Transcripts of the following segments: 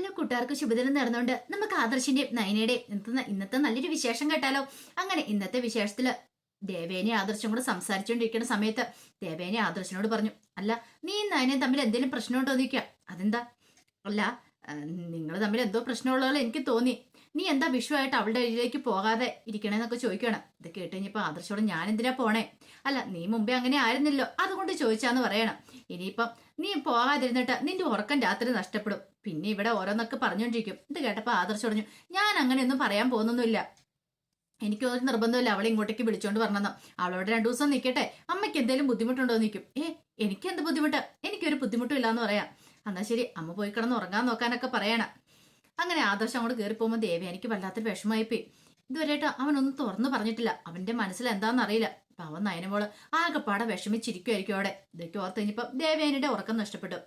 എല്ലാ കൂട്ടുകാർക്ക് ശുഭദിനം നടന്നുകൊണ്ട് നമുക്ക് ആദർശിന്റെയും നയനയുടെയും ഇന്നത്തെ നല്ലൊരു വിശേഷം കേട്ടാലോ. അങ്ങനെ ഇന്നത്തെ വിശേഷത്തില് ദേവേനെ ആദർശം കൂടെ സംസാരിച്ചുകൊണ്ടിരിക്കുന്ന സമയത്ത് ദേവേനെ ആദർശനോട് പറഞ്ഞു, അല്ല നീ നയനയും തമ്മിൽ എന്തെങ്കിലും പ്രശ്നമുണ്ടോ ചോദിക്കുക. അതെന്താ? അല്ല, നിങ്ങൾ തമ്മിൽ എന്തോ പ്രശ്നമുള്ളതല്ലോ എനിക്ക് തോന്നി. നീ എന്താ വിഷുവായിട്ട് അവളുടെ ഇടയിലേക്ക് പോകാതെ ഇരിക്കണേന്നൊക്കെ ചോദിക്കുകയാണ്. ഇത് കേട്ട് കഴിഞ്ഞപ്പോ ആദർശോട് ഞാൻ എന്തിനാ പോണേ? അല്ല, നീ മുമ്പേ അങ്ങനെ ആയിരുന്നില്ലോ, അതുകൊണ്ട് ചോദിച്ചാന്ന് പറയണം. ഇനിയിപ്പം നീ പോകാതിരുന്നിട്ട് നിന്റെ ഉറക്കം രാത്രി നഷ്ടപ്പെടും. പിന്നെ ഇവിടെ ഓരോന്നൊക്കെ പറഞ്ഞോണ്ടിരിക്കും. ഇത് കേട്ടപ്പോ ആദർശ് പറഞ്ഞു, ഞാൻ അങ്ങനെയൊന്നും പറയാൻ പോകുന്നൊന്നുമില്ല. എനിക്ക് ഒരു നിർബന്ധമില്ല അവളെ ഇങ്ങോട്ടേക്ക് വിളിച്ചോണ്ട് വരണമെന്ന്. അവളോട് 2 ദിവസം നിൽക്കട്ടെ, അമ്മയ്ക്ക് എന്തെങ്കിലും ബുദ്ധിമുട്ടുണ്ടോ എന്ന് നിൽക്കും. എനിക്ക് എന്ത് ബുദ്ധിമുട്ട്? എനിക്കൊരു ബുദ്ധിമുട്ടും ഇല്ലാന്ന് പറയാം. എന്നാ ശരി, അമ്മ പോയി കിടന്ന് ഉറങ്ങാൻ നോക്കാനൊക്കെ പറയണം. അങ്ങനെ ആദർശം അങ്ങോട്ട് കയറി പോകുമ്പോൾ ദേവി എനിക്ക് വല്ലാത്തൊരു വിഷമമായിപ്പോയി. ഇതുവരെയായിട്ട് അവനൊന്നും തുറന്നു പറഞ്ഞിട്ടില്ല. അവന്റെ മനസ്സിൽ എന്താണെന്ന് അറിയില്ല. അപ്പൊ അവൻ നയനമോള് ആകെപ്പാടെ വിഷമിച്ചിരിക്കുമായിരിക്കും അവിടെ. ഇതൊക്കെ ഓർത്ത് കഴിഞ്ഞപ്പം ദേവേനയുടെ ഉറക്കം നഷ്ടപ്പെട്ടു.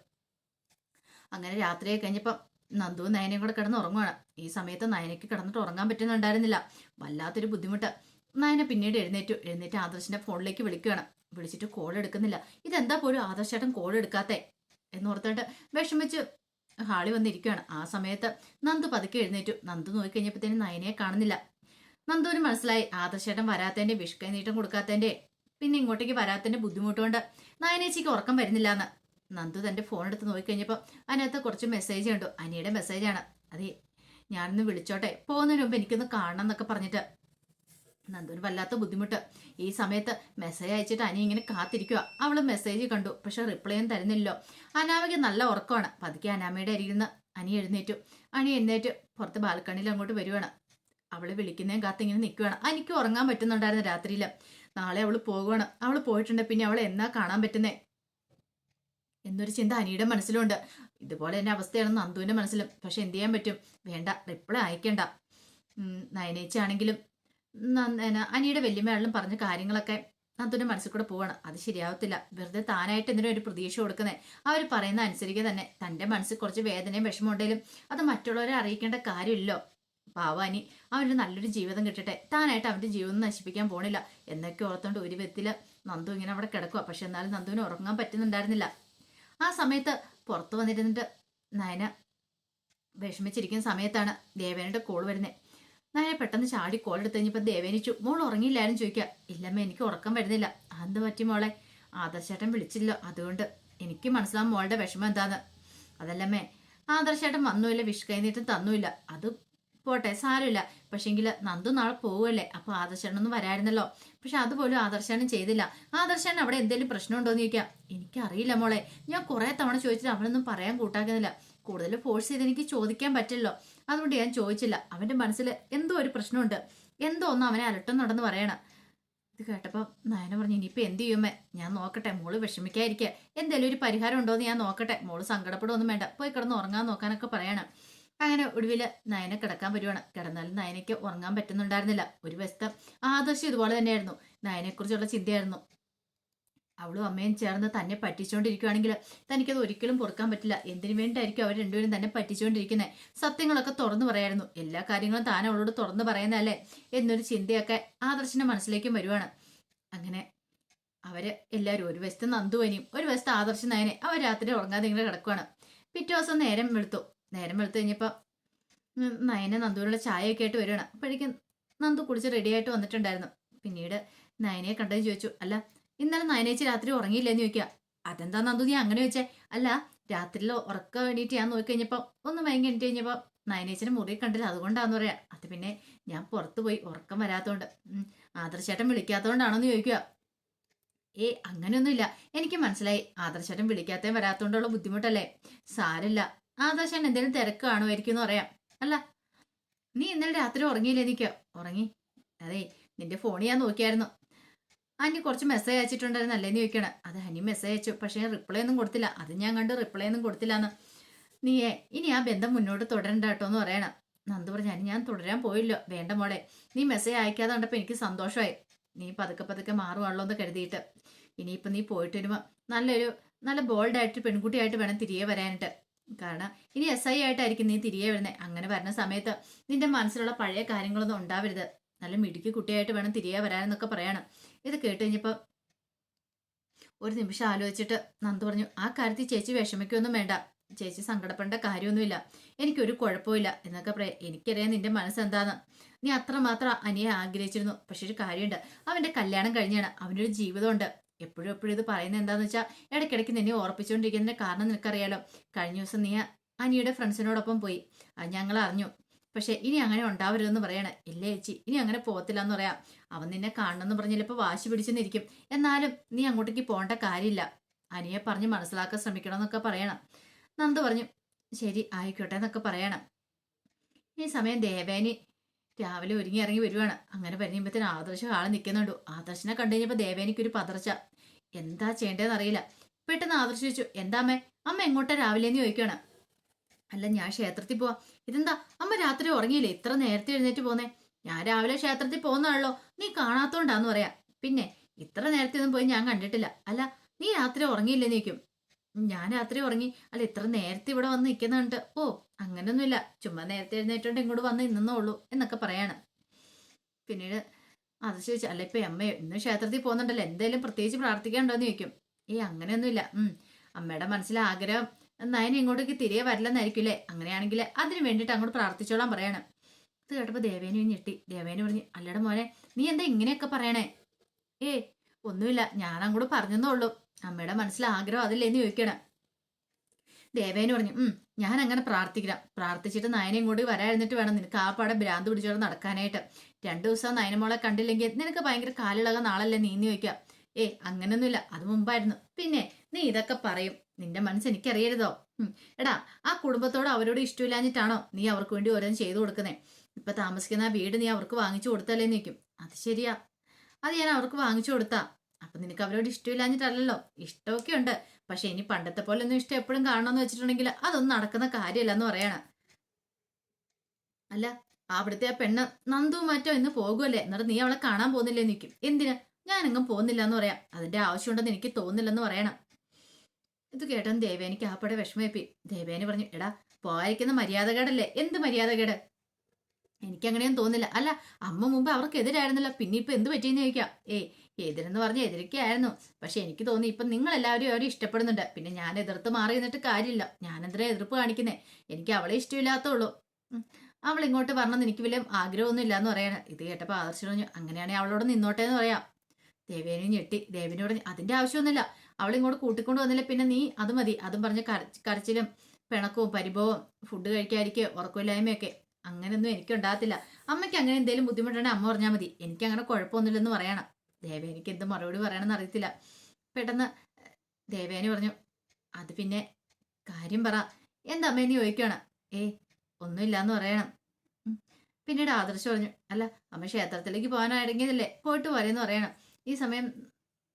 അങ്ങനെ രാത്രിയെ കഴിഞ്ഞപ്പം നന്ദുവും നയനയും കൂടെ കിടന്ന് ഉറങ്ങുവാണ്. ഈ സമയത്ത് നയനയ്ക്ക് കിടന്നിട്ട് ഉറങ്ങാൻ പറ്റുന്നുണ്ടായിരുന്നില്ല. വല്ലാത്തൊരു ബുദ്ധിമുട്ട്. നയന പിന്നീട് എഴുന്നേറ്റ് ആദർശിന്റെ ഫോണിലേക്ക് വിളിക്കുകയാണ്. വിളിച്ചിട്ട് കോൾ എടുക്കുന്നില്ല. ഇതെന്താ പോലും ആദർശേട്ടൻ കോൾ എടുക്കാത്തെ എന്നോർത്തിട്ട് വിഷമിച്ച് ഹാളി വന്നിരിക്കുകയാണ്. ആ സമയത്ത് നന്ദു പതുക്കെ എഴുന്നേറ്റു. നന്ദു നോക്കിക്കഴിഞ്ഞപ്പോഴത്തേനും നയനയെ കാണുന്നില്ല. നന്ദുവിന് മനസ്സിലായി ആദർശേട്ടൻ വരാത്തതിന്റെ വിഷ്കൈ നീട്ടം കൊടുക്കാത്തതിന്റെ പിന്നെ ഇങ്ങോട്ടേക്ക് വരാത്തതിന്റെ ബുദ്ധിമുട്ടുകൊണ്ട് നയനേച്ചിക്ക് ഉറക്കം വരുന്നില്ല എന്ന്. നന്ദു തന്റെ ഫോൺ എടുത്ത് നോക്കിക്കഴിഞ്ഞപ്പോൾ അതിനകത്ത് കുറച്ച് മെസ്സേജ് കണ്ടു. അനിയുടെ മെസ്സേജാണ്. അതെ, ഞാനൊന്ന് വിളിച്ചോട്ടെ, പോകുന്നതിന് മുമ്പ് എനിക്കൊന്ന് കാണണം എന്നൊക്കെ പറഞ്ഞിട്ട്. നന്ദുവിന് വല്ലാത്ത ബുദ്ധിമുട്ട്. ഈ സമയത്ത് മെസ്സേജ് അയച്ചിട്ട് അനി ഇങ്ങനെ കാത്തിരിക്കുക. അവള് മെസ്സേജ് കണ്ടു, പക്ഷെ റിപ്ലൈ ഒന്നും തരുന്നില്ലല്ലോ. അനാമയ്ക്ക് നല്ല ഉറക്കമാണ്. പതുക്കെ അനാമയുടെ അരികിൽ നിന്ന് അനി എഴുന്നേറ്റ് പുറത്ത് ബാൽക്കണിയിൽ അങ്ങോട്ട് വരുവാണ്. അവള് വിളിക്കുന്നതും കാത്തിങ്ങനെ നിൽക്കുകയാണ്. അനിക്ക് ഉറങ്ങാൻ പറ്റുന്നുണ്ടായിരുന്നു രാത്രിയിൽ. നാളെ അവള് പോകുവാണ്. അവള് പോയിട്ടുണ്ട്, പിന്നെ അവളെ എന്നാ കാണാൻ പറ്റുന്നേ എന്നൊരു ചിന്ത അനിയുടെ മനസ്സിലുണ്ട്. ഇതുപോലെ തന്നെ അവസ്ഥയാണ് നന്ദുവിന്റെ മനസ്സിലും. പക്ഷെ എന്ത് ചെയ്യാൻ പറ്റും? വേണ്ട, റിപ്ലൈ അയക്കണ്ട. നയനേച്ചാണെങ്കിലും അനിയുടെ വല്യമ്മയാളിലും പറഞ്ഞ കാര്യങ്ങളൊക്കെ നന്ദുവിന്റെ മനസ്സിൽ കൂടെ പോവാണ്. അത് ശരിയാവത്തില്ല. വെറുതെ താനായിട്ട് എന്തിനും ഒരു പ്രതീക്ഷ കൊടുക്കുന്നേ. അവർ പറയുന്ന അനുസരിക്കുക തന്നെ. തന്റെ മനസ്സിൽ കുറച്ച് വേദനയും വിഷമം ഉണ്ടെങ്കിലും അത് മറ്റുള്ളവരെ അറിയിക്കേണ്ട കാര്യമില്ലോ. പാവാനി അവനൊരു നല്ലൊരു ജീവിതം കിട്ടട്ടെ, താനായിട്ട് അവന്റെ ജീവിതം നശിപ്പിക്കാൻ പോണില്ല എന്നൊക്കെ ഓർത്തോണ്ട് ഒരു വിധത്തില് നന്ദു ഇങ്ങനെ അവിടെ കിടക്കുക. പക്ഷെ എന്നാലും നന്ദുവിന് ഉറങ്ങാൻ പറ്റുന്നുണ്ടായിരുന്നില്ല. ആ സമയത്ത് പുറത്തു വന്നിരുന്നിട്ട് നയന വിഷമിച്ചിരിക്കുന്ന സമയത്താണ് ദേവേനയുടെ കോൾ വരുന്നത്. നയന പെട്ടെന്ന് ചാടി കോൾ എടുത്ത് കഴിഞ്ഞപ്പോൾ ദേവേനിച്ചു, മോൾ ഉറങ്ങിയില്ലാരും ചോദിക്കുക. ഇല്ലമ്മ, എനിക്ക് ഉറക്കം വരുന്നില്ല. അതെന്ത് പറ്റി മോളെ? ആദർശേട്ടൻ വിളിച്ചില്ലോ, അതുകൊണ്ട്. എനിക്ക് മനസ്സിലാവും മോളുടെ വിഷമം എന്താന്ന്. അതല്ലമ്മേ, ആദർശേട്ടൻ വന്നുമില്ല, വിഷ് കൈനീട്ടം തന്നുമില്ല. അത് പോട്ടെ, സാരമില്ല. പക്ഷെങ്കിൽ നന്ദു നാളെ പോവുമല്ലേ, അപ്പൊ ആദർശേട്ടനൊന്നും വരായിരുന്നല്ലോ. പക്ഷെ അതുപോലും ആദർശേട്ടൻ ചെയ്തില്ല. ആദർശേട്ടൻ അവിടെ എന്തെങ്കിലും പ്രശ്നമുണ്ടോന്ന് ചോദിക്കാം. എനിക്കറിയില്ല മോളെ, ഞാൻ കുറെ തവണ ചോദിച്ചിട്ട് അവനൊന്നും പറയാൻ കൂട്ടാക്കുന്നില്ല. കൂടുതൽ ഫോഴ്സ് ചെയ്ത് എനിക്ക് ചോദിക്കാൻ പറ്റില്ലല്ലോ, അതുകൊണ്ട് ഞാൻ ചോദിച്ചില്ല. അവന്റെ മനസ്സിൽ എന്തോ ഒരു പ്രശ്നമുണ്ട്, എന്തോ ഒന്നും അവനെ അലട്ടുന്നുണ്ടെന്ന് പറയണം. ഇത് കേട്ടപ്പോ നയന പറഞ്ഞു, ഇനിയിപ്പോ എന്ത് ചെയ്യുമേ? ഞാൻ നോക്കട്ടെ, മോള് വിഷമിക്കാതിരിക്കുക. എന്തെങ്കിലും ഒരു പരിഹാരം ഉണ്ടോന്ന് ഞാൻ നോക്കട്ടെ. മോള് സങ്കടപ്പെടുമൊന്നും വേണ്ട, പോയി കിടന്ന് ഉറങ്ങാൻ നോക്കാനൊക്കെ പറയണം. അങ്ങനെ ഒടുവില് നയന കിടക്കാൻ വരുവാണ്. കിടന്നാലും നയനയ്ക്ക് ഉറങ്ങാൻ പറ്റുന്നുണ്ടായിരുന്നില്ല. ഒരു വശത്ത് ആദർശം ഇതുപോലെ തന്നെയായിരുന്നു. നയനെക്കുറിച്ചുള്ള ചിന്തയായിരുന്നു. അവളും അമ്മയും ചേർന്ന് തന്നെ പറ്റിച്ചുകൊണ്ടിരിക്കുകയാണെങ്കിൽ തനിക്കത് ഒരിക്കലും പൊറുക്കാൻ പറ്റില്ല. എന്തിനു വേണ്ടിയായിരിക്കും അവർ രണ്ടുപേരും തന്നെ പറ്റിച്ചുകൊണ്ടിരിക്കുന്നത്? സത്യങ്ങളൊക്കെ തുറന്നു പറയായിരുന്നു. എല്ലാ കാര്യങ്ങളും താൻ അവളോട് തുറന്നു പറയുന്നതല്ലേ എന്നൊരു ചിന്തയൊക്കെ ആദർശിന്റെ മനസ്സിലേക്കും വരുവാണ്. അങ്ങനെ അവര് എല്ലാവരും, ഒരു വശത്ത് നന്ദുവനിയും ഒരു വശത്ത് ആദർശ നയനെ, അവർ രാത്രി ഉറങ്ങാതെ ഇങ്ങനെ കിടക്കുവാണ്. പിറ്റേ ദിവസം നേരം വെളുത്തു കഴിഞ്ഞപ്പോ നയനെ നന്ദുവിനുള്ള ചായയൊക്കെ ആയിട്ട് വരുവാണ്. അപ്പോഴേക്കും നന്ദു കുടിച്ച് റെഡിയായിട്ട് വന്നിട്ടുണ്ടായിരുന്നു. പിന്നീട് നയനയെ കണ്ടതെന്ന് ചോദിച്ചു, അല്ല ഇന്നലെ നയനേച്ചി രാത്രി ഉറങ്ങിയില്ലെന്ന് ചോദിക്കുക. അതെന്താ നന്ദു നീ അങ്ങനെ വെച്ചേ? അല്ല, രാത്രിയിൽ ഉറക്കം വേണ്ടിയിട്ട് ഞാൻ നോക്കി കഴിഞ്ഞപ്പോ ഒന്ന് മയങ്ങി എണീറ്റ് കഴിഞ്ഞപ്പോ നയനേച്ചിനെ മുറി കണ്ടില്ല, അതുകൊണ്ടാന്ന് പറയാ. അത് പിന്നെ ഞാൻ പുറത്തു പോയി, ഉറക്കം വരാത്തോണ്ട്. ആദർശേട്ടൻ വിളിക്കാത്തോണ്ടാണോന്ന് ചോദിക്കുക. അങ്ങനെയൊന്നുമില്ല, എനിക്ക് മനസ്സിലായി. ആദർശേട്ടൻ വിളിക്കാത്തേ വരാത്തോണ്ടുള്ള ബുദ്ധിമുട്ടല്ലേ, സാരില്ല. ആദർശൻ എന്തെങ്കിലും തിരക്ക് കാണുമായിരിക്കും എന്ന് പറയാം. അല്ല, നീ ഇന്നലെ രാത്രി ഉറങ്ങിയില്ലേ? നിൽക്കുക. ഉറങ്ങി. അതെ, നിന്റെ ഫോണിൽ ഞാൻ നോക്കിയായിരുന്നു. അനി കുറച്ച് മെസ്സേജ് അയച്ചിട്ടുണ്ടായിരുന്നു അല്ലേന്ന് ചോദിക്കണേ. അത് അനി മെസ്സേജ് അയച്ചു, പക്ഷേ റിപ്ലൈ ഒന്നും കൊടുത്തില്ല. അത് ഞാൻ കണ്ട് റിപ്ലൈ ഒന്നും കൊടുത്തില്ലാന്ന്. ഇനി ആ ബന്ധം മുന്നോട്ട് തുടരണ്ട കേട്ടോ എന്ന് പറയണം. നന്ദു പറഞ്ഞു, ഞാൻ തുടരാൻ പോയില്ലോ. വേണ്ട മോളെ, നീ മെസ്സേജ് അയക്കാതെ കണ്ടപ്പോൾ എനിക്ക് സന്തോഷമായി. നീ പതുക്കെ മാറുവാണല്ലോ എന്ന് കരുതിയിട്ട്. ഇനിയിപ്പോൾ നീ പോയിട്ട് വരുമ്പോൾ നല്ല ബോൾഡായിട്ട് പെൺകുട്ടിയായിട്ട് വേണം തിരികെ വരാനായിട്ട്. കാരണം ഇനി SI ആയിട്ടായിരിക്കും നീ തിരികെ വരുന്നത്. അങ്ങനെ വരുന്ന സമയത്ത് നിന്റെ മനസ്സിലുള്ള പഴയ കാര്യങ്ങളൊന്നും ഉണ്ടാവരുത്. നല്ല മിടുക്കി കുട്ടിയായിട്ട് വേണം തിരികെ വരാനെന്നൊക്കെ പറയണം. ഇത് കേട്ട് കഴിഞ്ഞപ്പോൾ ഒരു നിമിഷം ആലോചിച്ചിട്ട് നന്ദു പറഞ്ഞു, ആ കാര്യത്തിൽ ചേച്ചി വിഷമിക്കൊന്നും വേണ്ട. ചേച്ചി സങ്കടപ്പെടേണ്ട കാര്യമൊന്നുമില്ല, എനിക്കൊരു കുഴപ്പമില്ല എന്നൊക്കെ പറയാം. എനിക്കറിയാം നിന്റെ മനസ്സെന്താന്ന്. നീ അത്രമാത്രം അനിയെ ആഗ്രഹിച്ചിരുന്നു. പക്ഷെ ഒരു കാര്യമുണ്ട്, അവന്റെ കല്യാണം കഴിഞ്ഞാണ്, അവനൊരു ജീവിതമുണ്ട്. എപ്പോഴും എപ്പോഴും ഇത് പറയുന്നത് എന്താന്ന് വെച്ചാൽ ഇടയ്ക്കിടയ്ക്ക് നിന്നെ ഓർപ്പിച്ചുകൊണ്ടിരിക്കുന്നതിന്റെ കാരണം നിനക്കറിയാലോ. കഴിഞ്ഞ ദിവസം നീ അനിയുടെ ഫ്രണ്ട്സിനോടൊപ്പം പോയി, അത് ഞങ്ങൾ അറിഞ്ഞു. പക്ഷെ ഇനി അങ്ങനെ ഉണ്ടാവരുതെന്ന് പറയണേ. ഇല്ലേ ചേച്ചി, ഇനി അങ്ങനെ പോകത്തില്ല എന്ന് പറയാം. അവൻ നിന്നെ കാണണമെന്ന് പറഞ്ഞ് ചിലപ്പോൾ വാശി പിടിച്ചെന്നിരിക്കും. എന്നാലും നീ അങ്ങോട്ടേക്ക് പോകേണ്ട കാര്യമില്ല. അനിയെ പറഞ്ഞ് മനസ്സിലാക്കാൻ ശ്രമിക്കണം എന്നൊക്കെ പറയണം. നന്ദു പറഞ്ഞു ശരി ആയിക്കോട്ടെ എന്നൊക്കെ പറയണം. ഈ സമയം ദേവേനി രാവിലെ ഒരുങ്ങി ഇറങ്ങി വരുവാണ്. അങ്ങനെ വരുമ്പോഴത്തേന് ആദർശ ആളെ നിൽക്കുന്നുണ്ടു. ആദർശിനെ കണ്ടു കഴിഞ്ഞപ്പോൾ ദേവേനിക്ക് ഒരു പതർച്ച. എന്താ ചെയ്യേണ്ടതെന്ന് അറിയില്ല. പെട്ടെന്ന് ആദർശ് ചോദിച്ചു എന്താ അമ്മ, അമ്മ എങ്ങോട്ടാ രാവിലെന്ന് ചോദിക്കണം. അല്ല ഞാൻ ക്ഷേത്രത്തിൽ പോവാ. ഇതെന്താ അമ്മ രാത്രി ഉറങ്ങിയില്ലേ, ഇത്ര നേരത്തെ എഴുന്നേറ്റ് പോന്നേ? ഞാൻ രാവിലെ ക്ഷേത്രത്തിൽ പോകുന്നതാണല്ലോ, നീ കാണാത്തോണ്ടാന്ന് പറയാം. പിന്നെ ഇത്ര നേരത്തെ ഒന്നും പോയി ഞാൻ കണ്ടിട്ടില്ല. അല്ല നീ രാത്രി ഉറങ്ങിയില്ലെന്ന് ചോദിക്കും. ഞാൻ രാത്രി ഉറങ്ങി. അല്ല ഇത്ര നേരത്തെ ഇവിടെ വന്ന് നിൽക്കുന്നുണ്ട്. ഓ അങ്ങനൊന്നുമില്ല, ചുമ്മാ നേരത്തെ എഴുന്നേറ്റോണ്ട് ഇങ്ങോട്ട് വന്ന് ഇന്നേ ഉള്ളൂ എന്നൊക്കെ പറയാണ്. പിന്നീട് അത് ചോദിച്ചു അല്ല ഇപ്പൊ അമ്മ ഇന്ന് ക്ഷേത്രത്തിൽ പോകുന്നുണ്ടല്ലോ, എന്തായാലും പ്രത്യേകിച്ച് പ്രാർത്ഥിക്കാനുണ്ടോന്ന് ചോദിക്കും. അങ്ങനെയൊന്നുമില്ല. അമ്മയുടെ മനസ്സിലെ ആഗ്രഹം നയന ഇങ്ങോട്ടേക്ക് തിരികെ വരില്ലെന്നായിരിക്കില്ലേ, അങ്ങനെയാണെങ്കിൽ അതിന് വേണ്ടിയിട്ട് അങ്ങോട്ട് പ്രാർത്ഥിച്ചോളാൻ പറയാണ്. ഇത് കേട്ടപ്പോ ദേവേനു ഞെട്ടി. ദേവേനു പറഞ്ഞു അല്ലട മോനെ, നീ എന്താ ഇങ്ങനെയൊക്കെ പറയണേ? ഒന്നുമില്ല, ഞാൻ അങ്ങോട്ട് പറഞ്ഞെന്നുള്ളൂ. അമ്മയുടെ മനസ്സിലെ ആഗ്രഹം അതില്ലേന്ന് ചോദിക്കണം. ദേവേനു പറഞ്ഞു ഞാൻ അങ്ങനെ പ്രാർത്ഥിക്കണം. പ്രാർത്ഥിച്ചിട്ട് നയനെ ഇങ്ങോട്ട് വരാതിരുന്നിട്ട് വേണം നിനക്ക് ആ പാടെ ഭ്രാന്ത് പിടിച്ചോടെ നടക്കാനായിട്ട്. 2 ദിവസം നയനമോളെ കണ്ടില്ലെങ്കിൽ നിനക്ക് ഭയങ്കര കാലിളകുന്ന നാളല്ലേ നീന്ന് ചോദിക്കാം. അങ്ങനൊന്നുമില്ല, അത് മുമ്പായിരുന്നു. പിന്നെ നീ ഇതൊക്കെ പറയും, നിന്റെ മനസ്സ് എനിക്കറിയരുതോ? എടാ ആ കുടുംബത്തോട് അവരോട് ഇഷ്ടമില്ലാഞ്ഞിട്ടാണോ നീ അവർക്ക് വേണ്ടി ഓരോന്നും ചെയ്തു കൊടുക്കുന്നേ? ഇപ്പൊ താമസിക്കുന്ന ആ വീട് നീ അവർക്ക് വാങ്ങിച്ചു കൊടുത്തല്ലേന്ന് ചോദിക്കും. അത് ശരിയാ, അത് ഞാൻ അവർക്ക് വാങ്ങിച്ചു കൊടുത്താ. അപ്പൊ നിനക്ക് അവരോട് ഇഷ്ടമില്ലാഞ്ഞിട്ടല്ലല്ലോ, ഇഷ്ടമൊക്കെ ഉണ്ട്. പക്ഷെ ഇനി പണ്ടത്തെ പോലെ ഒന്നും ഇഷ്ടം എപ്പോഴും കാണണമെന്ന് വെച്ചിട്ടുണ്ടെങ്കിൽ അതൊന്നും നടക്കുന്ന കാര്യമല്ല എന്ന് പറയണ. അല്ല അവിടുത്തെ ആ പെണ്ണ് നന്ദു മാറ്റോ ഇന്ന് പോകുമല്ലേ, എന്നിട്ട് നീ അവളെ കാണാൻ പോകുന്നില്ലേ നിൽക്കും. എന്തിനാ? ഞാനെങ്ങും പോകുന്നില്ല എന്ന് പറയാം. അതിന്റെ ആവശ്യമുണ്ടെന്ന് എനിക്ക് തോന്നുന്നില്ലെന്ന് പറയണം. ഇത് കേട്ടൻ ദേവേനിക്ക് ആപ്പടെ വിഷമേപ്പി. ദേവേനി പറഞ്ഞു എടാ പോയിരിക്കുന്ന മര്യാദകേടല്ലേ. എന്ത് മര്യാദകേട്? എനിക്കങ്ങനെയൊന്നും തോന്നില്ല. അല്ല അമ്മ മുമ്പ് അവർക്ക് എതിരായിരുന്നല്ലോ, പിന്നെ ഇപ്പൊ എന്ത് പറ്റിയെന്ന് ചോദിക്കാം. എതിരെന്ന് പറഞ്ഞ എതിരൊക്കെയായിരുന്നു. പക്ഷെ എനിക്ക് തോന്നി ഇപ്പൊ നിങ്ങൾ എല്ലാവരും അവരെ ഇഷ്ടപ്പെടുന്നുണ്ട്. പിന്നെ ഞാൻ എതിർത്ത് മാറി നിന്നിട്ട് കാര്യമില്ല. ഞാൻ എന്തിനാ എതിർപ്പ് കാണിക്കുന്നേ? എനിക്ക് അവളെ ഇഷ്ടമില്ലാത്തുള്ളൂ. അവൾ ഇങ്ങോട്ട് വരണമെന്ന് എനിക്ക് വലിയ ആഗ്രഹമൊന്നും ഇല്ലാന്ന് പറയാണ്. ഇത് കേട്ടപ്പോ ആദർശ് പറഞ്ഞു അങ്ങനെയാണെങ്കിൽ അവളോട് നിന്നോട്ടെ എന്ന് പറയാം. ദേവേനു ഞെട്ടി. ദേവിനോട് അതിന്റെ ആവശ്യമൊന്നുമില്ല, അവൾ ഇങ്ങോട്ട് കൂട്ടിക്കൊണ്ട് വന്നില്ല പിന്നെ നീ അത് മതി. അതും പറഞ്ഞ് കരച്ചിലും പിണക്കവും പരിഭവവും ഫുഡ് കഴിക്കാതിരിക്കുക ഉറക്കമില്ലായ്മയൊക്കെ അങ്ങനെയൊന്നും എനിക്ക് ഉണ്ടാകത്തില്ല. അമ്മയ്ക്ക് അങ്ങനെ എന്തെങ്കിലും ബുദ്ധിമുട്ടുണ്ടെങ്കിൽ അമ്മ പറഞ്ഞാൽ മതി, എനിക്ക് അങ്ങനെ കുഴപ്പമൊന്നുമില്ലെന്ന് പറയണം. ദേവേനിക്ക് എന്ത് മറുപടി പറയണമെന്ന് അറിയത്തില്ല. പെട്ടെന്ന് ദേവേനി പറഞ്ഞു അത് പിന്നെ കാര്യം പറ, എന്താ അമ്മേന്ന് ചോദിക്കണം. ഒന്നുമില്ലാന്ന് പറയണം. പിന്നീട് ആദർശ് പറഞ്ഞു അല്ല അമ്മ ക്ഷേത്രത്തിലേക്ക് പോകാനായിടങ്ങിയതല്ലേ, പോയിട്ട് വരെയെന്ന് പറയണം. ഈ സമയം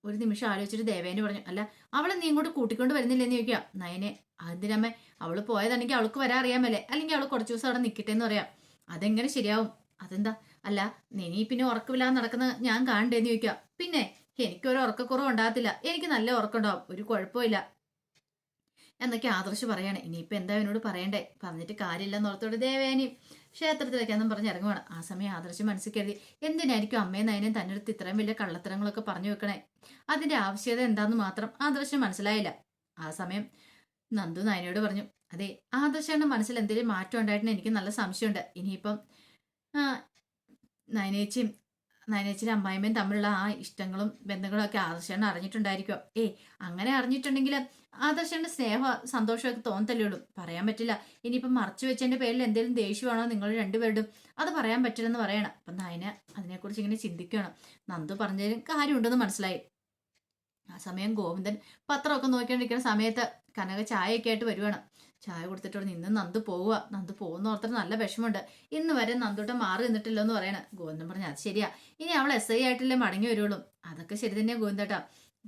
ഒരു നിമിഷം ആലോചിച്ചിട്ട് ദേവേനി പറഞ്ഞു അല്ല അവളെ നീ ഇങ്ങോട്ട് കൂട്ടിക്കൊണ്ട് വരുന്നില്ലെന്ന് ചോദിക്കാം. നയനെ അതിനമ്മേ അവള് പോയതാണെങ്കിൽ അവൾക്ക് വരാൻ അറിയാമല്ലേ, അല്ലെങ്കിൽ അവൾ കുറച്ച് ദിവസം അവിടെ നിൽക്കട്ടെ എന്ന് പറയാം. അതെങ്ങനെ ശരിയാവും? അതെന്താ? അല്ല നീ പിന്നെ ഉറക്കമില്ലാതെ നടക്കുന്ന ഞാൻ കാണണ്ടേന്ന് ചോദിക്കാം. പിന്നെ എനിക്കൊരു ഉറക്കക്കുറവ് ഉണ്ടാകത്തില്ല, എനിക്ക് നല്ല ഉറക്കമുണ്ടാവും, ഒരു കുഴപ്പമില്ല എന്നൊക്കെ ആദർശ് പറയാണ്. ഇനിയിപ്പോ എന്താ എന്നോട് പറയണ്ടേ, പറഞ്ഞിട്ട് കാര്യമില്ലെന്ന് ഓർത്തോട് ദേവേനി ക്ഷേത്രത്തിലേക്കാന്നും പറഞ്ഞ് ഇറങ്ങുവാണ്. ആ സമയം ആദർശ് മനസ്സിൽ കരുതി എന്തിനായിരിക്കും അമ്മയും നയനും തന്നെ അടുത്ത് ഇത്രയും വലിയ കള്ളത്തരങ്ങളൊക്കെ പറഞ്ഞു വെക്കണേ, അതിന്റെ ആവശ്യകത എന്താന്ന് മാത്രം ആദർശ് മനസ്സിലായില്ല. ആ സമയം നന്ദു നയനയോട് പറഞ്ഞു അതെ ആദർശയുടെ മനസ്സിൽ എന്തെങ്കിലും മാറ്റം ഉണ്ടായിട്ടെന്ന് എനിക്ക് നല്ല സംശയമുണ്ട്. ഇനിയിപ്പം നയനേച്ചിയും നയനേച്ചിയുടെ അമ്മായിമ്മയും തമ്മിലുള്ള ആ ഇഷ്ടങ്ങളും ബന്ധങ്ങളും ഒക്കെ ആദർശേണ്ണ അറിഞ്ഞിട്ടുണ്ടായിരിക്കോ? അങ്ങനെ അറിഞ്ഞിട്ടുണ്ടെങ്കിൽ ആദർശന്റെ സ്നേഹ സന്തോഷമൊക്കെ തോന്നത്തല്ലേ ഉള്ളൂ, പറയാൻ പറ്റില്ല. ഇനിയിപ്പം മറച്ചു വെച്ചതിന്റെ പേരിൽ എന്തെങ്കിലും ദേഷ്യമാണോ നിങ്ങൾ രണ്ടുപേരും, അത് പറയാൻ പറ്റില്ലെന്ന് പറയണം. അപ്പം നയന അതിനെക്കുറിച്ച് ഇങ്ങനെ ചിന്തിക്കണം. നന്ദു പറഞ്ഞതിലും കാര്യമുണ്ടെന്ന് മനസ്സിലായി. ആ സമയം ഗോവിന്ദൻ പത്രമൊക്കെ നോക്കിക്കൊണ്ടിരിക്കുന്ന സമയത്ത് കനക ചായയൊക്കെ ആയിട്ട് വരുവാണ്. ചായ കൊടുത്തിട്ട് ഇന്ന് നന്ദു പോവുക, നന്ദു പോകുന്ന ഓർത്തിട്ട് നല്ല വിഷമമുണ്ട്. ഇന്ന് വരെ നന്ദുട്ട മാറി നിന്നിട്ടില്ലോ എന്ന് പറയണ. ഗോവിന്ദൻ പറഞ്ഞു അത് ശരിയാ, ഇനി അവൾ SI ആയിട്ടല്ലേ മടങ്ങി വരുള്ളൂ. അതൊക്കെ ശരി തന്നെയാ ഗോവിന്ദേട്ടാ,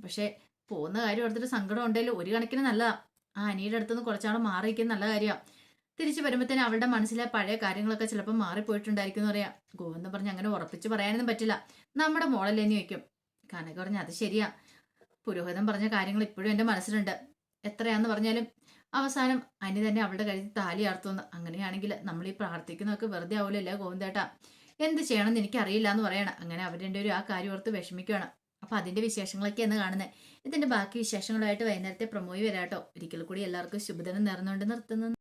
പക്ഷെ പോകുന്ന കാര്യം ഓർത്തിട്ട് സങ്കടം ഉണ്ടെങ്കിലും ഒരു കണക്കിന് നല്ലതാ. ആ അനിയുടെ അടുത്തുനിന്ന് കുറച്ചാൾ മാറിയിരിക്കുന്ന നല്ല കാര്യമാണ്. തിരിച്ചു വരുമ്പോഴത്തേനും അവളുടെ മനസ്സിലെ പഴയ കാര്യങ്ങളൊക്കെ ചിലപ്പോൾ മാറിപ്പോയിട്ടുണ്ടായിരിക്കും എന്ന് പറയാം. ഗോവിന്ദൻ പറഞ്ഞു അങ്ങനെ ഉറപ്പിച്ച് പറയാനൊന്നും പറ്റില്ല, നമ്മുടെ മോളല്ലേന്ന് ചോദിക്കും. കനക പറഞ്ഞു അത് ശരിയാ, പുരോഹിതൻ പറഞ്ഞ കാര്യങ്ങൾ ഇപ്പോഴും എൻ്റെ മനസ്സിലുണ്ട്. എത്രയാന്ന് പറഞ്ഞാലും അവസാനം അനി തന്നെ അവളുടെ കഴുത്തിൽ താലി ആർത്തുന്നു. അങ്ങനെയാണെങ്കിൽ നമ്മൾ ഈ പ്രാർത്ഥിക്കുന്നതൊക്കെ വെറുതെ ആവൂലല്ലേ ഗോവിന്ദേട്ടാ, എന്ത് ചെയ്യണമെന്ന് എനിക്കറിയില്ല എന്ന് പറയണം. അങ്ങനെ അവർ രണ്ടുപേരും ആ കാര്യം ഓർത്ത് വിഷമിക്കുകയാണ്. അപ്പൊ അതിന്റെ വിശേഷങ്ങളൊക്കെയാണ് കാണുന്നത്. ഇതിന്റെ ബാക്കി വിശേഷങ്ങളുമായിട്ട് വൈകുന്നേരത്തെ പ്രൊമോയി വരാട്ടോ. ഒരിക്കൽ കൂടി എല്ലാവർക്കും ശുഭദിനം നേർന്നുകൊണ്ട് നിർത്തുന്നു.